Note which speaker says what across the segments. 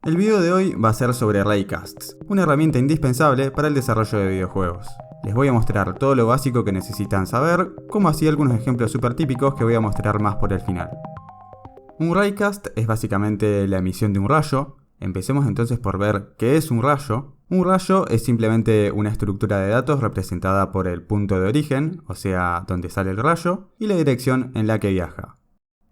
Speaker 1: El video de hoy va a ser sobre Raycasts, una herramienta indispensable para el desarrollo de videojuegos. Les voy a mostrar todo lo básico que necesitan saber, como así algunos ejemplos súper típicos que voy a mostrar más por el final. Un Raycast es básicamente la emisión de un rayo. Empecemos entonces por ver qué es un rayo. Un rayo es simplemente una estructura de datos representada por el punto de origen, o sea, donde sale el rayo, y la dirección en la que viaja.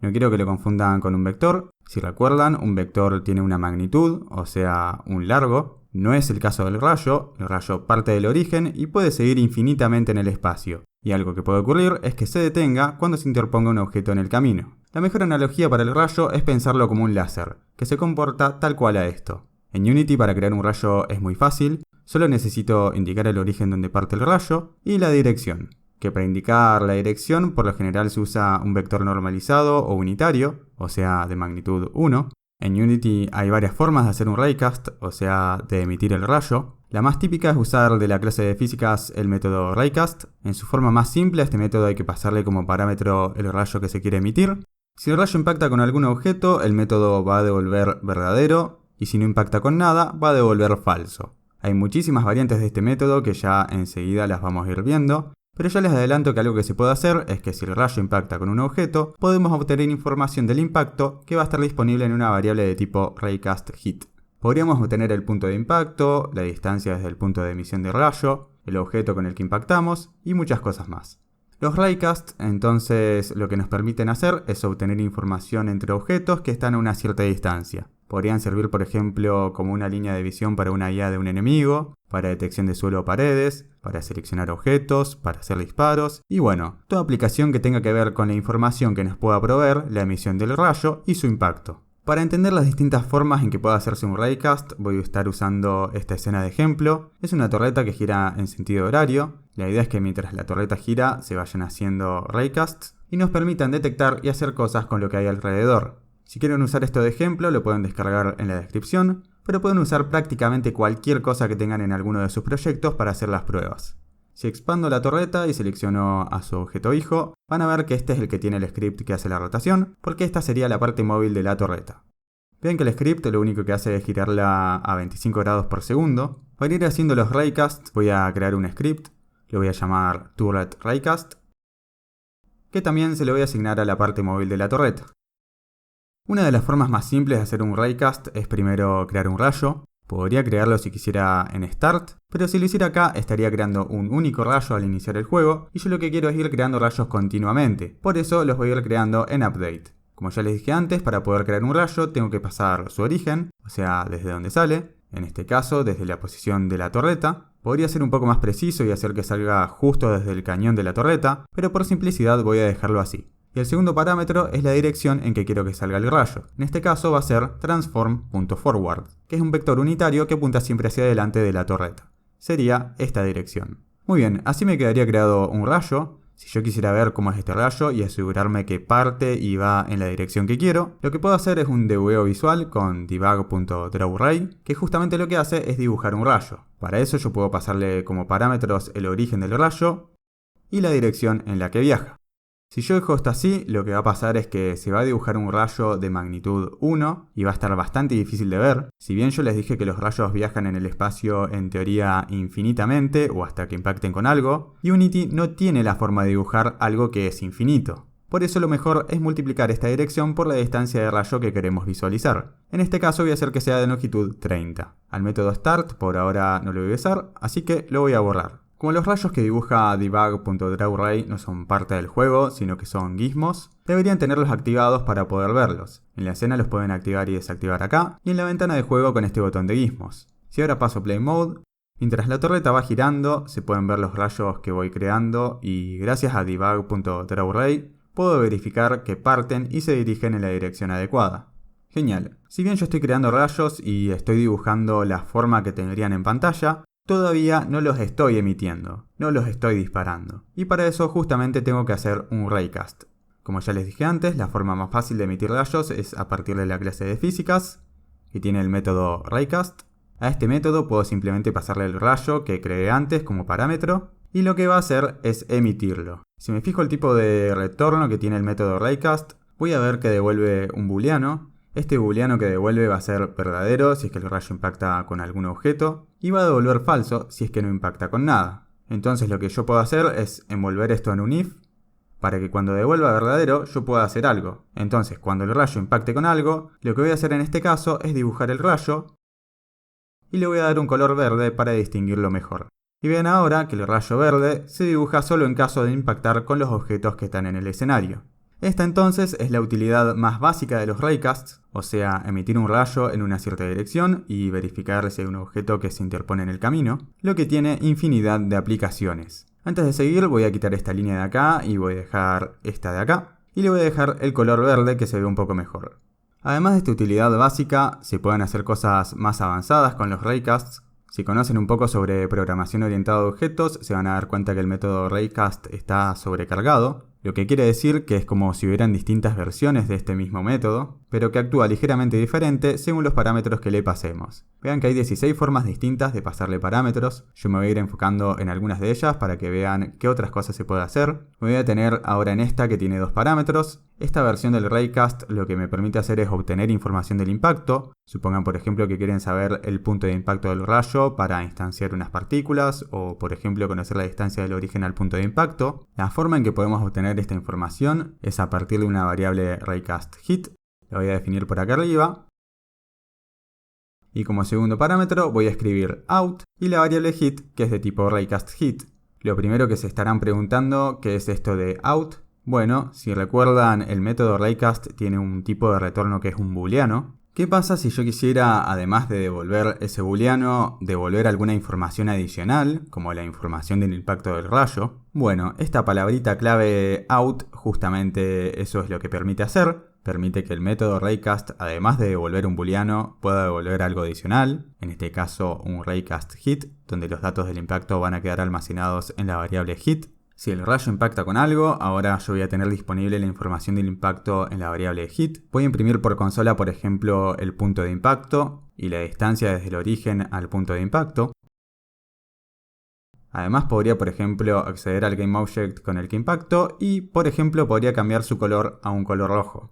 Speaker 1: No quiero que lo confundan con un vector. Si recuerdan, un vector tiene una magnitud, o sea, un largo. No es el caso del rayo. El rayo parte del origen y puede seguir infinitamente en el espacio. Y algo que puede ocurrir es que se detenga cuando se interponga un objeto en el camino. La mejor analogía para el rayo es pensarlo como un láser, que se comporta tal cual a esto. En Unity para crear un rayo es muy fácil. Solo necesito indicar el origen donde parte el rayo y la dirección. Que para indicar la dirección por lo general se usa un vector normalizado o unitario, o sea de magnitud 1. En Unity hay varias formas de hacer un raycast, o sea de emitir el rayo. La más típica es usar de la clase de físicas el método raycast. En su forma más simple a este método hay que pasarle como parámetro el rayo que se quiere emitir. Si el rayo impacta con algún objeto, el método va a devolver verdadero, y si no impacta con nada, va a devolver falso. Hay muchísimas variantes de este método que ya enseguida las vamos a ir viendo. Pero ya les adelanto que algo que se puede hacer es que si el rayo impacta con un objeto, podemos obtener información del impacto que va a estar disponible en una variable de tipo raycast_hit. Podríamos obtener el punto de impacto, la distancia desde el punto de emisión del rayo, el objeto con el que impactamos y muchas cosas más. Los raycasts entonces lo que nos permiten hacer es obtener información entre objetos que están a una cierta distancia. Podrían servir por ejemplo como una línea de visión para una IA de un enemigo, para detección de suelo o paredes, para seleccionar objetos, para hacer disparos y bueno, toda aplicación que tenga que ver con la información que nos pueda proveer la emisión del rayo y su impacto. Para entender las distintas formas en que puede hacerse un raycast, voy a estar usando esta escena de ejemplo. Es una torreta que gira en sentido horario. La idea es que mientras la torreta gira se vayan haciendo raycasts y nos permitan detectar y hacer cosas con lo que hay alrededor. Si quieren usar esto de ejemplo lo pueden descargar en la descripción, pero pueden usar prácticamente cualquier cosa que tengan en alguno de sus proyectos para hacer las pruebas. Si expando la torreta y selecciono a su objeto hijo, van a ver que este es el que tiene el script que hace la rotación, porque esta sería la parte móvil de la torreta. Ven que el script lo único que hace es girarla a 25 grados por segundo. Para ir haciendo los raycasts voy a crear un script, lo voy a llamar turret raycast, que también se lo voy a asignar a la parte móvil de la torreta. Una de las formas más simples de hacer un raycast es primero crear un rayo. Podría crearlo si quisiera en Start, pero si lo hiciera acá estaría creando un único rayo al iniciar el juego y yo lo que quiero es ir creando rayos continuamente, por eso los voy a ir creando en Update. Como ya les dije antes, para poder crear un rayo tengo que pasar su origen, o sea desde donde sale, en este caso desde la posición de la torreta. Podría ser un poco más preciso y hacer que salga justo desde el cañón de la torreta, pero por simplicidad voy a dejarlo así. Y el segundo parámetro es la dirección en que quiero que salga el rayo. En este caso va a ser transform.forward, que es un vector unitario que apunta siempre hacia adelante de la torreta. Sería esta dirección. Muy bien, así me quedaría creado un rayo. Si yo quisiera ver cómo es este rayo y asegurarme que parte y va en la dirección que quiero, lo que puedo hacer es un debugueo visual con debug.drawRay, que justamente lo que hace es dibujar un rayo. Para eso yo puedo pasarle como parámetros el origen del rayo y la dirección en la que viaja. Si yo dejo esto así, lo que va a pasar es que se va a dibujar un rayo de magnitud 1 y va a estar bastante difícil de ver. Si bien yo les dije que los rayos viajan en el espacio en teoría infinitamente o hasta que impacten con algo, Unity no tiene la forma de dibujar algo que es infinito. Por eso lo mejor es multiplicar esta dirección por la distancia de rayo que queremos visualizar. En este caso voy a hacer que sea de longitud 30. Al método start por ahora no lo voy a usar, así que lo voy a borrar. Como los rayos que dibuja debug.drawRay no son parte del juego, sino que son gizmos, deberían tenerlos activados para poder verlos. En la escena los pueden activar y desactivar acá, y en la ventana de juego con este botón de gizmos. Si ahora paso Play Mode, mientras la torreta va girando, se pueden ver los rayos que voy creando y gracias a debug.drawRay puedo verificar que parten y se dirigen en la dirección adecuada. Genial. Si bien yo estoy creando rayos y estoy dibujando la forma que tendrían en pantalla, todavía no los estoy emitiendo, no los estoy disparando. Y para eso justamente tengo que hacer un raycast. Como ya les dije antes, la forma más fácil de emitir rayos es a partir de la clase de físicas, que tiene el método raycast. A este método puedo simplemente pasarle el rayo que creé antes como parámetro, y lo que va a hacer es emitirlo. Si me fijo el tipo de retorno que tiene el método raycast, voy a ver que devuelve un booleano. Este booleano que devuelve va a ser verdadero si es que el rayo impacta con algún objeto, y va a devolver falso si es que no impacta con nada. Entonces lo que yo puedo hacer es envolver esto en un if, para que cuando devuelva verdadero yo pueda hacer algo. Entonces cuando el rayo impacte con algo, lo que voy a hacer en este caso es dibujar el rayo, y le voy a dar un color verde para distinguirlo mejor. Y vean ahora que el rayo verde se dibuja solo en caso de impactar con los objetos que están en el escenario. Esta entonces es la utilidad más básica de los raycasts, o sea, emitir un rayo en una cierta dirección y verificar si hay un objeto que se interpone en el camino, lo que tiene infinidad de aplicaciones. Antes de seguir voy a quitar esta línea de acá y voy a dejar esta de acá, y le voy a dejar el color verde que se ve un poco mejor. Además de esta utilidad básica, se pueden hacer cosas más avanzadas con los raycasts. Si conocen un poco sobre programación orientada a objetos, se van a dar cuenta que el método raycast está sobrecargado, lo que quiere decir que es como si hubieran distintas versiones de este mismo método, pero que actúa ligeramente diferente según los parámetros que le pasemos. Vean que hay 16 formas distintas de pasarle parámetros. Yo me voy a ir enfocando en algunas de ellas para que vean qué otras cosas se puede hacer. Me voy a detener ahora en esta que tiene dos parámetros. Esta versión del raycast lo que me permite hacer es obtener información del impacto. Supongan por ejemplo que quieren saber el punto de impacto del rayo para instanciar unas partículas, o por ejemplo conocer la distancia del origen al punto de impacto. La forma en que podemos obtener esta información es a partir de una variable raycast hit. La voy a definir por acá arriba. Y como segundo parámetro voy a escribir out y la variable hit, que es de tipo raycast hit. Lo primero que se estarán preguntando, ¿qué es esto de out? Bueno, si recuerdan, el método raycast tiene un tipo de retorno que es un booleano. ¿Qué pasa si yo quisiera, además de devolver ese booleano, devolver alguna información adicional, como la información del impacto del rayo? Bueno, esta palabrita clave out justamente eso es lo que permite hacer. Permite que el método raycast, además de devolver un booleano, pueda devolver algo adicional, en este caso un raycast hit, donde los datos del impacto van a quedar almacenados en la variable hit. Si el rayo impacta con algo, ahora yo voy a tener disponible la información del impacto en la variable hit. Voy a imprimir por consola, por ejemplo, el punto de impacto y la distancia desde el origen al punto de impacto. Además podría, por ejemplo, acceder al GameObject con el que impacto y, por ejemplo, podría cambiar su color a un color rojo.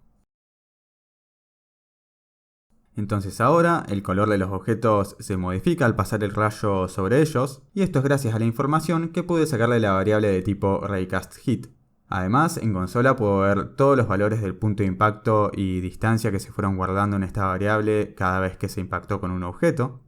Speaker 1: Entonces ahora el color de los objetos se modifica al pasar el rayo sobre ellos, y esto es gracias a la información que pude sacarle de la variable de tipo raycastHit. Además, en consola puedo ver todos los valores del punto de impacto y distancia que se fueron guardando en esta variable cada vez que se impactó con un objeto.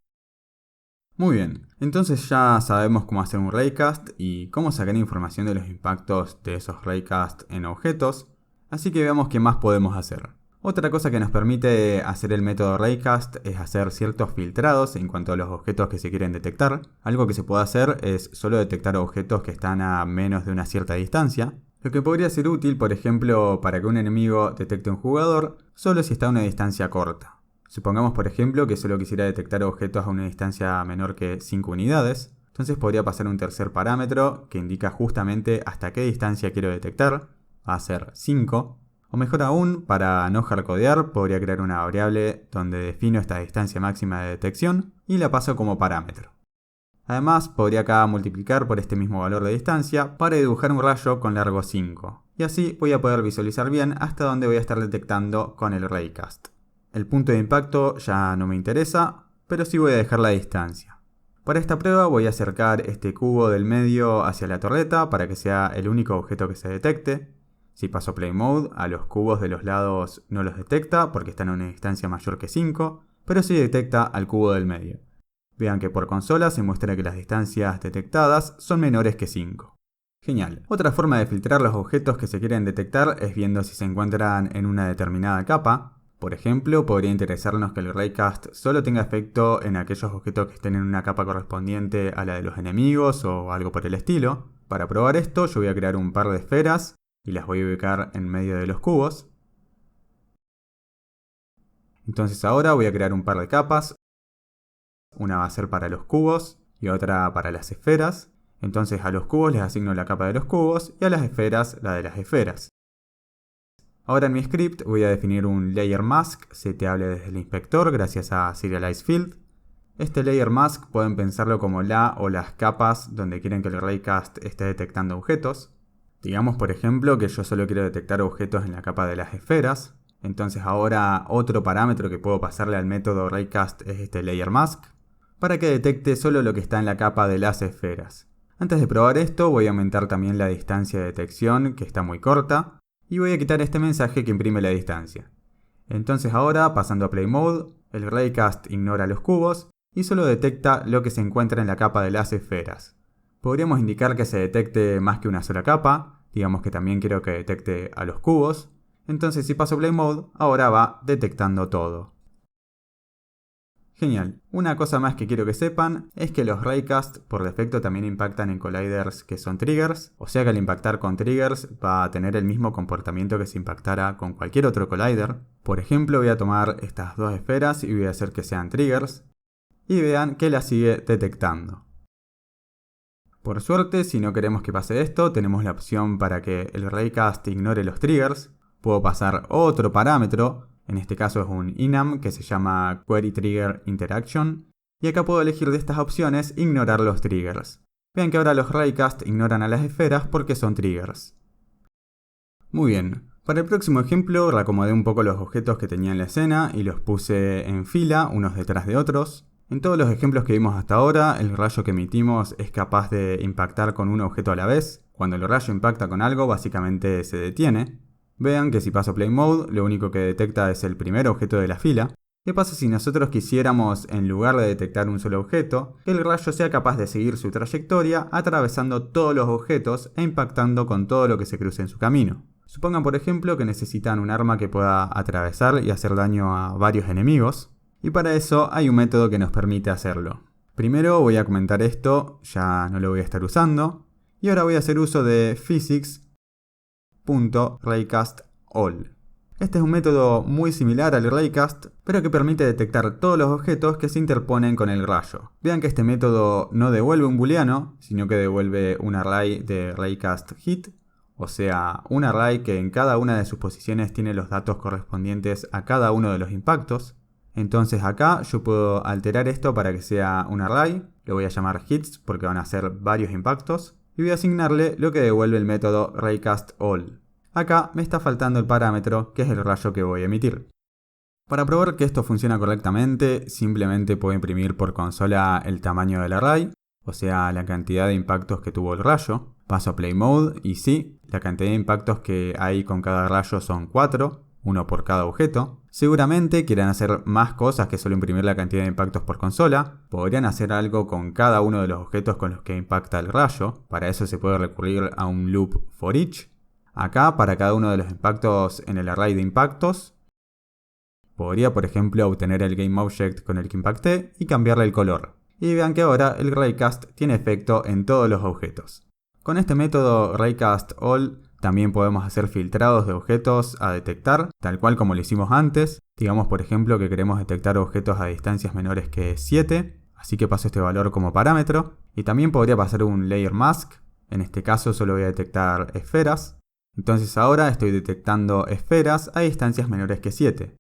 Speaker 1: Muy bien, entonces ya sabemos cómo hacer un raycast y cómo sacar información de los impactos de esos raycasts en objetos, así que veamos qué más podemos hacer. Otra cosa que nos permite hacer el método raycast es hacer ciertos filtrados en cuanto a los objetos que se quieren detectar. Algo que se puede hacer es solo detectar objetos que están a menos de una cierta distancia, lo que podría ser útil, por ejemplo, para que un enemigo detecte a un jugador solo si está a una distancia corta. Supongamos, por ejemplo, que solo quisiera detectar objetos a una distancia menor que 5 unidades, entonces podría pasar un tercer parámetro que indica justamente hasta qué distancia quiero detectar, va a ser 5. O mejor aún, para no hardcodear, podría crear una variable donde defino esta distancia máxima de detección y la paso como parámetro. Además, podría acá multiplicar por este mismo valor de distancia para dibujar un rayo con largo 5. Y así voy a poder visualizar bien hasta dónde voy a estar detectando con el raycast. El punto de impacto ya no me interesa, pero sí voy a dejar la distancia. Para esta prueba voy a acercar este cubo del medio hacia la torreta para que sea el único objeto que se detecte. Si paso Play Mode, a los cubos de los lados no los detecta porque están a una distancia mayor que 5, pero sí detecta al cubo del medio. Vean que por consola se muestra que las distancias detectadas son menores que 5. Genial. Otra forma de filtrar los objetos que se quieren detectar es viendo si se encuentran en una determinada capa. Por ejemplo, podría interesarnos que el raycast solo tenga efecto en aquellos objetos que estén en una capa correspondiente a la de los enemigos o algo por el estilo. Para probar esto, yo voy a crear un par de esferas y las voy a ubicar en medio de los cubos. Entonces ahora voy a crear un par de capas. Una va a ser para los cubos y otra para las esferas. Entonces a los cubos les asigno la capa de los cubos y a las esferas la de las esferas. Ahora en mi script voy a definir un layer mask seteable desde el inspector gracias a serializeField. Este layer mask pueden pensarlo como la o las capas donde quieren que el raycast esté detectando objetos. Digamos por ejemplo que yo solo quiero detectar objetos en la capa de las esferas. Entonces ahora otro parámetro que puedo pasarle al método raycast es este layer mask, para que detecte solo lo que está en la capa de las esferas. Antes de probar esto voy a aumentar también la distancia de detección, que está muy corta, y voy a quitar este mensaje que imprime la distancia. Entonces ahora, pasando a Play Mode, el raycast ignora los cubos y solo detecta lo que se encuentra en la capa de las esferas. Podríamos indicar que se detecte más que una sola capa, digamos que también quiero que detecte a los cubos. Entonces si paso Play Mode, ahora va detectando todo. Genial. Una cosa más que quiero que sepan es que los raycast por defecto también impactan en colliders que son triggers, o sea que al impactar con triggers va a tener el mismo comportamiento que si impactara con cualquier otro collider. Por ejemplo, voy a tomar estas dos esferas y voy a hacer que sean triggers, y vean que las sigue detectando. Por suerte, si no queremos que pase esto, tenemos la opción para que el raycast ignore los triggers. Puedo pasar otro parámetro, en este caso es un enum que se llama Query Trigger Interaction, y acá puedo elegir de estas opciones ignorar los triggers. Vean que ahora los raycast ignoran a las esferas porque son triggers. Muy bien, para el próximo ejemplo reacomodé un poco los objetos que tenía en la escena y los puse en fila, unos detrás de otros. En todos los ejemplos que vimos hasta ahora, el rayo que emitimos es capaz de impactar con un objeto a la vez. Cuando el rayo impacta con algo, básicamente se detiene. Vean que si paso Play Mode, lo único que detecta es el primer objeto de la fila. ¿Qué pasa si nosotros quisiéramos, en lugar de detectar un solo objeto, que el rayo sea capaz de seguir su trayectoria atravesando todos los objetos e impactando con todo lo que se cruce en su camino? Supongan por ejemplo que necesitan un arma que pueda atravesar y hacer daño a varios enemigos, y para eso hay un método que nos permite hacerlo. Primero voy a comentar esto, ya no lo voy a estar usando, y ahora voy a hacer uso de physics.raycastAll. Este es un método muy similar al raycast, pero que permite detectar todos los objetos que se interponen con el rayo. Vean que este método no devuelve un booleano, sino que devuelve un array de raycast hit, o sea, un array que en cada una de sus posiciones tiene los datos correspondientes a cada uno de los impactos. Entonces acá yo puedo alterar esto para que sea un array, lo voy a llamar hits porque van a ser varios impactos, y voy a asignarle lo que devuelve el método raycastAll. Acá me está faltando el parámetro que es el rayo que voy a emitir. Para probar que esto funciona correctamente, simplemente puedo imprimir por consola el tamaño del array, o sea, la cantidad de impactos que tuvo el rayo. Paso a Play Mode y sí, la cantidad de impactos que hay con cada rayo son 4, uno por cada objeto. Seguramente quieran hacer más cosas que solo imprimir la cantidad de impactos por consola. Podrían hacer algo con cada uno de los objetos con los que impacta el rayo. Para eso se puede recurrir a un loop for each. Acá, para cada uno de los impactos en el array de impactos, podría por ejemplo obtener el GameObject con el que impacté y cambiarle el color. Y vean que ahora el raycast tiene efecto en todos los objetos. Con este método raycastAll también podemos hacer filtrados de objetos a detectar, tal cual como lo hicimos antes. Digamos por ejemplo que queremos detectar objetos a distancias menores que 7, así que paso este valor como parámetro. Y también podría pasar un layer mask, en este caso solo voy a detectar esferas. Entonces ahora estoy detectando esferas a distancias menores que 7.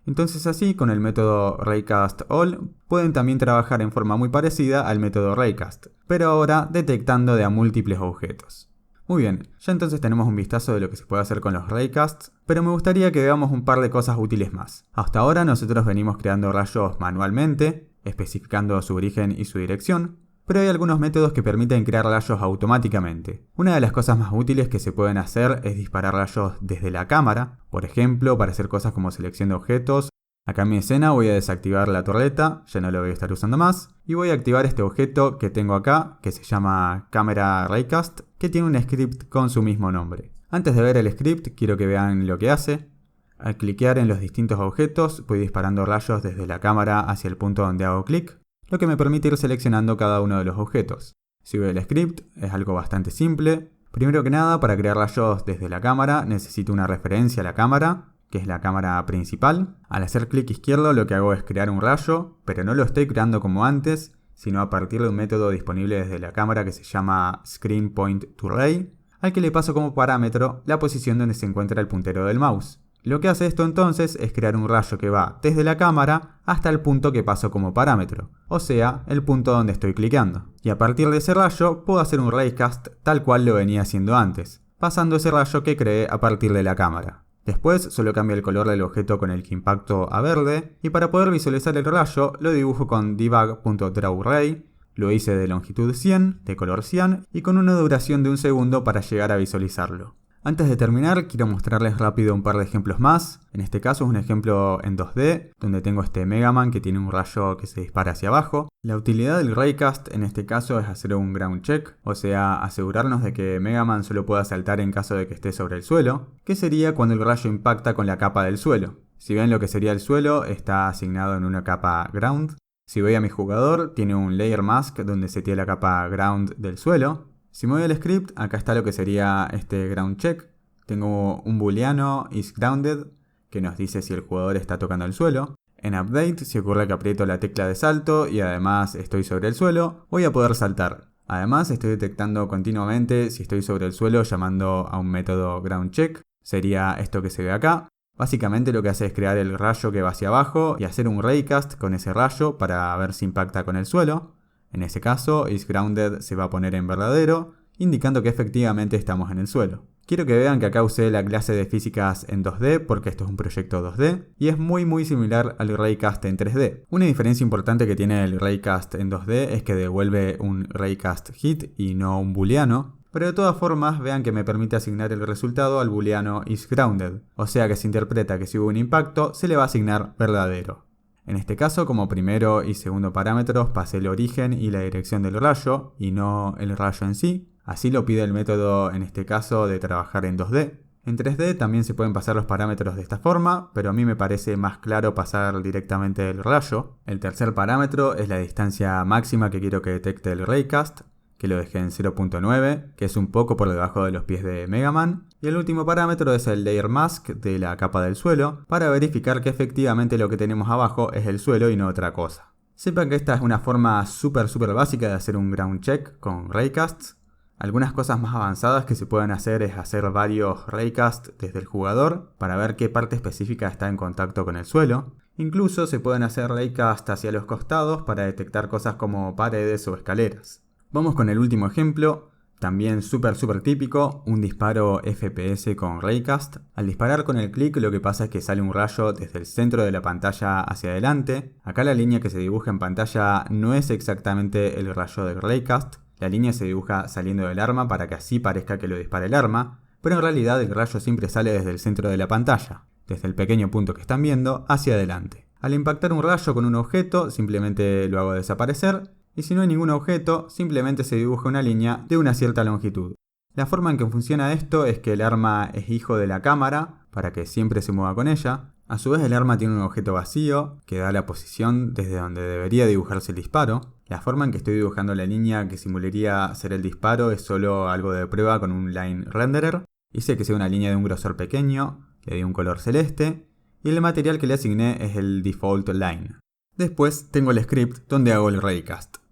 Speaker 1: Entonces así, con el método raycastAll, pueden también trabajar en forma muy parecida al método raycast, pero ahora detectando de a múltiples objetos. Muy bien, ya entonces tenemos un vistazo de lo que se puede hacer con los raycasts, pero me gustaría que veamos un par de cosas útiles más. Hasta ahora nosotros venimos creando rayos manualmente, especificando su origen y su dirección, pero hay algunos métodos que permiten crear rayos automáticamente. Una de las cosas más útiles que se pueden hacer es disparar rayos desde la cámara, por ejemplo, para hacer cosas como selección de objetos. Acá en mi escena voy a desactivar la torreta, ya no lo voy a estar usando más, y voy a activar este objeto que tengo acá, que se llama Camera Raycast, que tiene un script con su mismo nombre. Antes de ver el script, quiero que vean lo que hace. Al cliquear en los distintos objetos, voy disparando rayos desde la cámara hacia el punto donde hago clic, lo que me permite ir seleccionando cada uno de los objetos. Si veo el script, es algo bastante simple. Primero que nada, para crear rayos desde la cámara, necesito una referencia a la cámara, que es la cámara principal. Al hacer clic izquierdo lo que hago es crear un rayo, pero no lo estoy creando como antes, sino a partir de un método disponible desde la cámara que se llama ScreenPointToRay, al que le paso como parámetro la posición donde se encuentra el puntero del mouse. Lo que hace esto entonces es crear un rayo que va desde la cámara hasta el punto que paso como parámetro, o sea, el punto donde estoy clicando. Y a partir de ese rayo puedo hacer un raycast tal cual lo venía haciendo antes, pasando ese rayo que creé a partir de la cámara. Después solo cambio el color del objeto con el que impacto a verde, y para poder visualizar el rayo lo dibujo con debug.drawRay, lo hice de longitud 100, de color cian y con una duración de 1 segundo para llegar a visualizarlo. Antes de terminar, quiero mostrarles rápido un par de ejemplos más. En este caso es un ejemplo en 2D, donde tengo este Mega Man que tiene un rayo que se dispara hacia abajo. La utilidad del Raycast en este caso es hacer un ground check, o sea, asegurarnos de que Mega Man solo pueda saltar en caso de que esté sobre el suelo, que sería cuando el rayo impacta con la capa del suelo. Si bien lo que sería el suelo está asignado en una capa ground, si voy a mi jugador, tiene un layer mask donde setea la capa ground del suelo. Si me voy al script, acá está lo que sería este ground check. Tengo un booleano isGrounded que nos dice si el jugador está tocando el suelo. En update, si ocurre que aprieto la tecla de salto y además estoy sobre el suelo, voy a poder saltar. Además, estoy detectando continuamente si estoy sobre el suelo llamando a un método groundCheck. Sería esto que se ve acá. Básicamente lo que hace es crear el rayo que va hacia abajo y hacer un raycast con ese rayo para ver si impacta con el suelo. En ese caso, isGrounded se va a poner en verdadero, indicando que efectivamente estamos en el suelo. Quiero que vean que acá usé la clase de físicas en 2D porque esto es un proyecto 2D y es muy similar al Raycast en 3D. Una diferencia importante que tiene el Raycast en 2D es que devuelve un Raycast hit y no un booleano, pero de todas formas vean que me permite asignar el resultado al booleano isGrounded, o sea que se interpreta que si hubo un impacto se le va a asignar verdadero. En este caso, como primero y segundo parámetros pasé el origen y la dirección del rayo y no el rayo en sí. Así lo pide el método en este caso de trabajar en 2D. En 3D también se pueden pasar los parámetros de esta forma, pero a mí me parece más claro pasar directamente el rayo. El tercer parámetro es la distancia máxima que quiero que detecte el Raycast, que lo dejé en 0.9, que es un poco por debajo de los pies de Mega Man. Y el último parámetro es el layer mask de la capa del suelo, para verificar que efectivamente lo que tenemos abajo es el suelo y no otra cosa. Sepan que esta es una forma súper básica de hacer un ground check con Raycasts. Algunas cosas más avanzadas que se pueden hacer es hacer varios Raycasts desde el jugador para ver qué parte específica está en contacto con el suelo. Incluso se pueden hacer Raycasts hacia los costados para detectar cosas como paredes o escaleras. Vamos con el último ejemplo, también súper típico, un disparo FPS con Raycast. Al disparar con el clic lo que pasa es que sale un rayo desde el centro de la pantalla hacia adelante. Acá la línea que se dibuja en pantalla no es exactamente el rayo del Raycast. La línea se dibuja saliendo del arma para que así parezca que lo dispara el arma, pero en realidad el rayo siempre sale desde el centro de la pantalla, desde el pequeño punto que están viendo hacia adelante. Al impactar un rayo con un objeto simplemente lo hago desaparecer, y si no hay ningún objeto, simplemente se dibuja una línea de una cierta longitud. La forma en que funciona esto es que el arma es hijo de la cámara, para que siempre se mueva con ella. A su vez el arma tiene un objeto vacío, que da la posición desde donde debería dibujarse el disparo. La forma en que estoy dibujando la línea que simularía ser el disparo es solo algo de prueba con un line renderer. Hice que sea una línea de un grosor pequeño, le di un color celeste, y el material que le asigné es el default line. Después tengo el script donde hago el Raycast.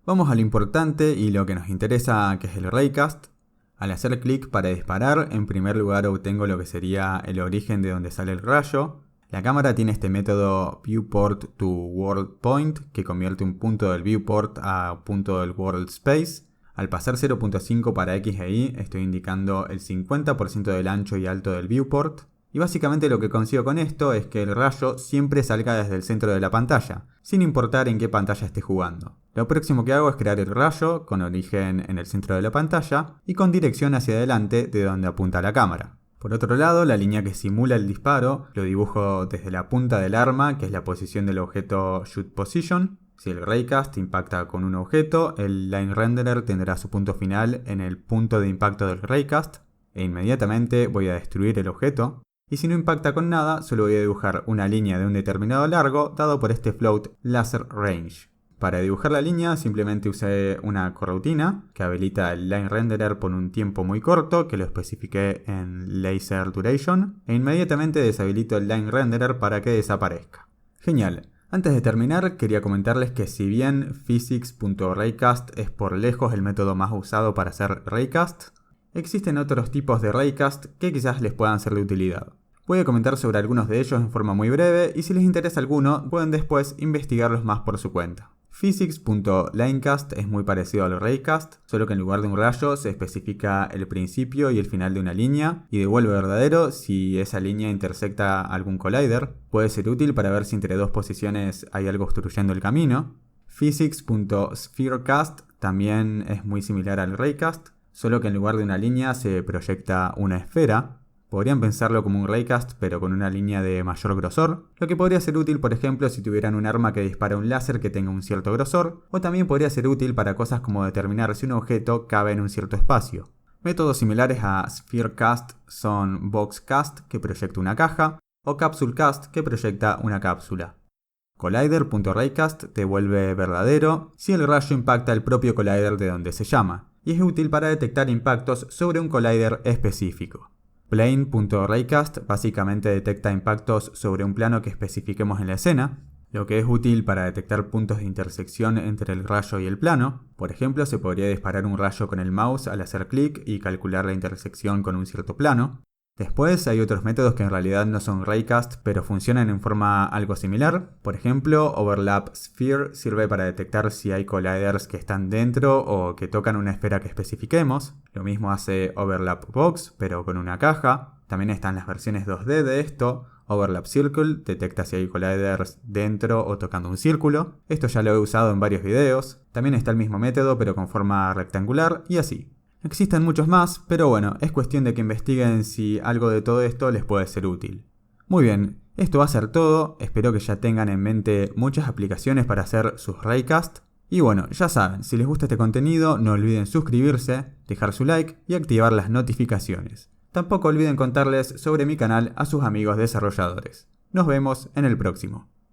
Speaker 1: Vamos a lo importante y lo que nos interesa, que es el Raycast. Al hacer clic para disparar, en primer lugar obtengo lo que sería el origen de donde sale el rayo. La cámara tiene este método viewport to world point, que convierte un punto del viewport a punto del world space. Al pasar 0.5 para X e Y, estoy indicando el 50% del ancho y alto del viewport. Y básicamente lo que consigo con esto es que el rayo siempre salga desde el centro de la pantalla, sin importar en qué pantalla esté jugando. Lo próximo que hago es crear el rayo con origen en el centro de la pantalla y con dirección hacia adelante de donde apunta la cámara. Por otro lado, la línea que simula el disparo lo dibujo desde la punta del arma, que es la posición del objeto shoot position. Si el Raycast impacta con un objeto, el line renderer tendrá su punto final en el punto de impacto del Raycast e inmediatamente voy a destruir el objeto. Y si no impacta con nada, solo voy a dibujar una línea de un determinado largo dado por este float laser range. Para dibujar la línea simplemente usé una coroutine que habilita el line renderer por un tiempo muy corto, que lo especifiqué en laser duration, e inmediatamente deshabilito el line renderer para que desaparezca. Genial. Antes de terminar, quería comentarles que si bien physics.raycast es por lejos el método más usado para hacer Raycast, existen otros tipos de Raycast que quizás les puedan ser de utilidad. Voy a comentar sobre algunos de ellos en forma muy breve y si les interesa alguno pueden después investigarlos más por su cuenta. Physics.linecast es muy parecido al raycast, solo que en lugar de un rayo se especifica el principio y el final de una línea y devuelve verdadero si esa línea intersecta algún collider. Puede ser útil para ver si entre dos posiciones hay algo obstruyendo el camino. Physics.spherecast también es muy similar al raycast, solo que en lugar de una línea se proyecta una esfera. Podrían pensarlo como un raycast pero con una línea de mayor grosor, lo que podría ser útil por ejemplo si tuvieran un arma que dispara un láser que tenga un cierto grosor, o también podría ser útil para cosas como determinar si un objeto cabe en un cierto espacio. Métodos similares a spherecast son boxcast, que proyecta una caja, o capsulecast, que proyecta una cápsula. Collider.raycast devuelve verdadero si el rayo impacta el propio collider de donde se llama, y es útil para detectar impactos sobre un collider específico. Plane.raycast básicamente detecta impactos sobre un plano que especifiquemos en la escena, lo que es útil para detectar puntos de intersección entre el rayo y el plano. Por ejemplo, se podría disparar un rayo con el mouse al hacer clic y calcular la intersección con un cierto plano. Después hay otros métodos que en realidad no son raycast, pero funcionan en forma algo similar. Por ejemplo, Overlap Sphere sirve para detectar si hay colliders que están dentro o que tocan una esfera que especifiquemos. Lo mismo hace Overlap Box, pero con una caja. También están las versiones 2D de esto. Overlap Circle detecta si hay colliders dentro o tocando un círculo. Esto ya lo he usado en varios videos. También está el mismo método, pero con forma rectangular y así. Existen muchos más, pero bueno, es cuestión de que investiguen si algo de todo esto les puede ser útil. Muy bien, esto va a ser todo, espero que ya tengan en mente muchas aplicaciones para hacer sus raycast. Y bueno, ya saben, si les gusta este contenido no olviden suscribirse, dejar su like y activar las notificaciones. Tampoco olviden contarles sobre mi canal a sus amigos desarrolladores. Nos vemos en el próximo.